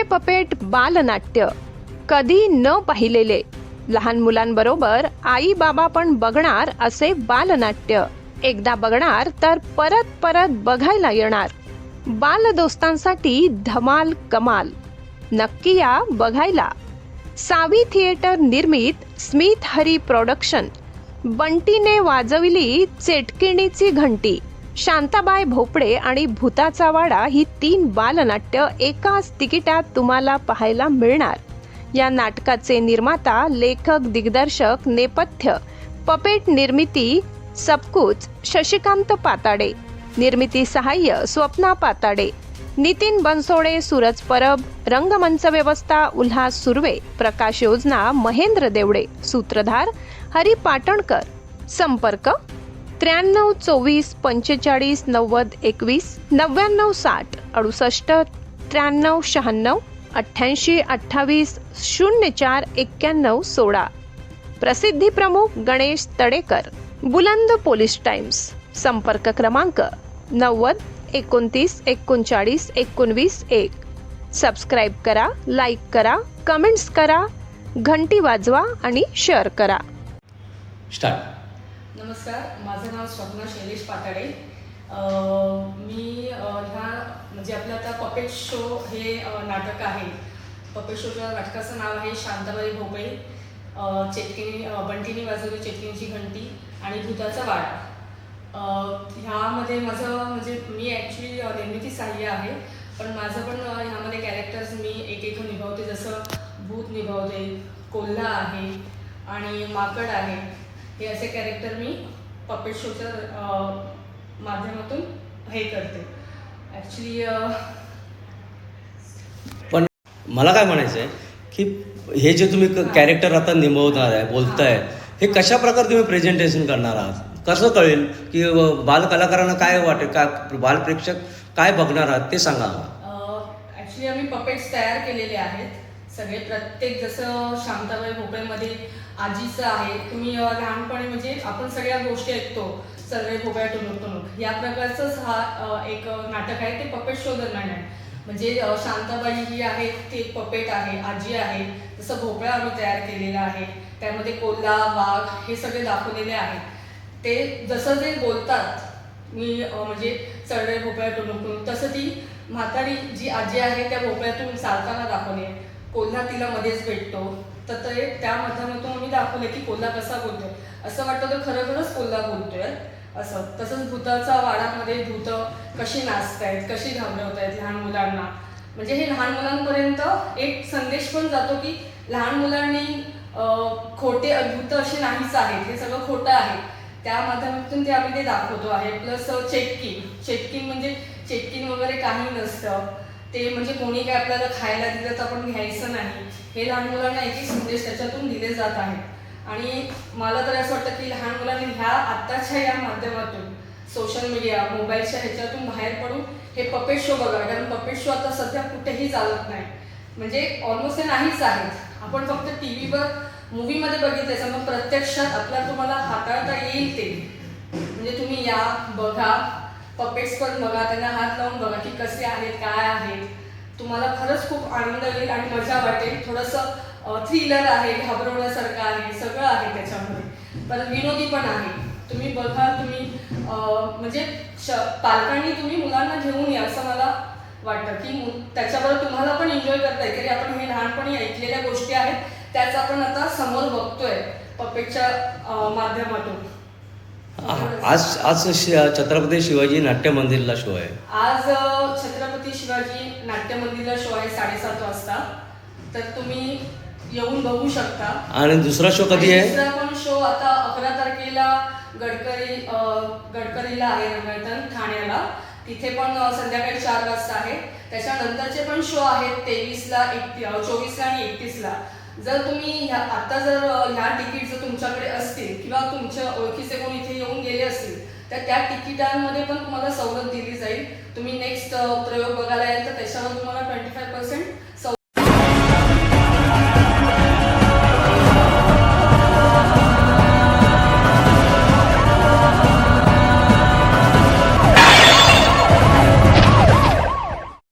Puppet बालनाट्य कधी न पाहिलेले, लहान मुलांबरोबर आई बाबा पण बघणार असे बालनाट्य, एकदा बघणार तर परत परत बघायला येणार. बालदोस्तांसाठी धमाल कमाल. नक्की या बघायला. सावी थिएटर निर्मित स्मिथ हरी प्रोडक्शन. बंटीने वाजविली चेटकिणीची घंटी. शांताबाई भोपळे आणि भूताचा वाडा ही 3 बालनाट्य एकाच तिकिटात तुम्हाला पाहायला मिळणार. या नाटकाचे निर्माता, लेखक, दिग्दर्शक, नेपथ्य, पपेट निर्मिती सबकुच शशिकांत पाताडे. निर्मिती सहाय्य स्वप्ना पाताडे. नितीन बनसोडे, सूरज परब. रंगमंच व्यवस्था उल्हास सुर्वे. प्रकाश योजना महेंद्र देवडे. सूत्रधार हरी पाटणकर. संपर्क 93 24 45 90 21 99 60 68 93 96 88 28 04 91 16. प्रसिद्धी प्रमुख गणेश तडेकर. बुलंद पोलीस टाइम्स. संपर्क क्रमांक 90 29 39 19 1. सबस्क्राईब करा, लाईक करा, कमेंट्स करा, घंटी वाजवा आणि शेअर करा. स्टार्ट. नमस्कार, माझं नाव स्वप्ना शैलेश पाताडे. मी ह्या म्हणजे आपलं आता पपेट शो हे नाटक आहे. पपेट शोच्या नाटकाचं नाव आहे शांताबाई भोपळे, चेटकिणी बंटीने वाजवली चेटकिणीची घंटी आणि भूताचा वाडा. ह्यामध्ये माझं म्हणजे मी ॲक्च्युली निर्मिती सहाय्य आहे, पण माझं पण ह्यामध्ये कॅरेक्टर्स मी एक निभावते. जसं भूत निभावते, कोल्हा आहे आणि माकड आहे. हे असे कॅरेक्टर मी पपेट शोच्या माध्यमातून हे करते ॲक्च्युली. पण मला काय म्हणायचं आहे की हे जे तुम्ही कॅरेक्टर आता निभावणार आहे, बोलताय, हे कशा प्रकारे तुम्ही प्रेझेंटेशन करणार आहात? कसं कळेल की बालकलाकारांना काय वाटेल, काय बालप्रेक्षक काय बघणार आहात ते सांगा. ॲक्च्युली आम्ही पपेट्स तयार केलेले आहेत सगळे. प्रत्येक जसं शांताबाई भोपळेमध्ये आजीचं आहे. तुम्ही लहानपणी म्हणजे आपण सगळ्या गोष्टी ऐकतो, सर्वे भोपळ्या टुणूक टुणूक, या प्रकारचंच हा एक नाटक आहे. ते पपेट शो दरम्यान आहे. म्हणजे शांताबाई जी आहे ते पपेट आहे, आजी आहे. जसं भोपळा आम्ही तयार केलेला आहे, त्यामध्ये कोल्हा, वाघ हे सगळे दाखवलेले आहे. ते जसं ते बोलतात, मी म्हणजे चढवे भोपळ्या टुणूक टुणूक, तसं ती म्हातारी जी आजी आहे त्या भोपळ्यातून चालताना दाखवले. कोल्हा तिला मध्येच भेटतो, तर ते त्या माध्यमातून आम्ही दाखवले की कोल्हा कसा बोलतोय. असं वाटतं तर खरोखरच कोल्हा बोलतोय असं. तसंच भूताचा वाडामध्ये भूत कशी नाचतायत, कशी घाबरवतायत लहान मुलांना. म्हणजे हे लहान मुलांपर्यंत एक संदेश पण जातो की लहान मुलांनी खोटे भूत असे नाहीच आहेत, हे सगळं खोटं आहे. त्या माध्यमातून ते आम्ही ते दाखवतो आहे. प्लस चेटकिन म्हणजे चेटकिन वगैरे काही नसतं. ते म्हणजे कोणी काय आपल्याला खायला दिलं तर आपण घ्यायचं नाही, हे लहान मुलांना एक संदेश त्याच्यातून दिले जात आहेत. आणि मला तर असं वाटतं की लहान मुलांनी ह्या आत्ताच्या या माध्यमातून सोशल मीडिया, मोबाईलच्या ह्याच्यातून बाहेर पडून हे पपेट शो बघा. कारण पपेट शो आता सध्या कुठेही चालत नाही, म्हणजे ऑलमोस्ट ते नाहीच आहेत. आपण फक्त टी व्हीवर मूवीमध्ये बघितलं, मग प्रत्यक्षात आपल्याला तुम्हाला हाताळता येईल ते. म्हणजे तुम्ही या बघा, पपेट्स पण बघा, त्यांना हात लावून बघा की कसे आहेत, काय आहेत. तुम्हाला खरंच खूप आनंद येईल आणि मजा वाटेल. थोडंसं थ्रिलर आहे, घाबरवण्यासारखं आहे, सगळं आहे त्याच्यामध्ये. पण विनोदी पण आहे. तुम्ही बघा, तुम्ही म्हणजे पालकांनी तुम्ही मुलांना घेऊन या असं मला वाटतं की त्याच्याबरोबर तुम्हाला पण एन्जॉय करता येईल. आपण हे लहानपणी ऐकलेल्या गोष्टी आहेत त्याच आपण आता समोर बघतोय पपेटच्या माध्यमातून. आज छत्रपती शिवाजी नाट्य मंदिरला शो आहे. आज छत्रपती शिवाजी नाट्य मंदिरला शो आहे 7:30 वाजता. तर तुम्ही येऊन बघू शकता. आणि दुसरा शो कधी आहे? दुसरा पण शो आता 11 तारखेला गडकरीला आहे, रंगळतन ठाण्याला. तिथे पण संध्याकाळी 4 वाजता आहे. त्याच्यानंतरचे पण शो आहेत 23ला, 24ला आणि 31ला. जर तुम्ही आता जर ह्या तिकीट जर तुमच्याकडे असतील किंवा तुमच्या ओळखीचे कोण इथे येऊन गेले असतील तर त्या तिकिटांमध्ये पण तुम्हाला सवलत दिली जाईल. तुम्ही नेक्स्ट प्रयोग बघायला याल तर त्याच्यावर तुम्हाला 25%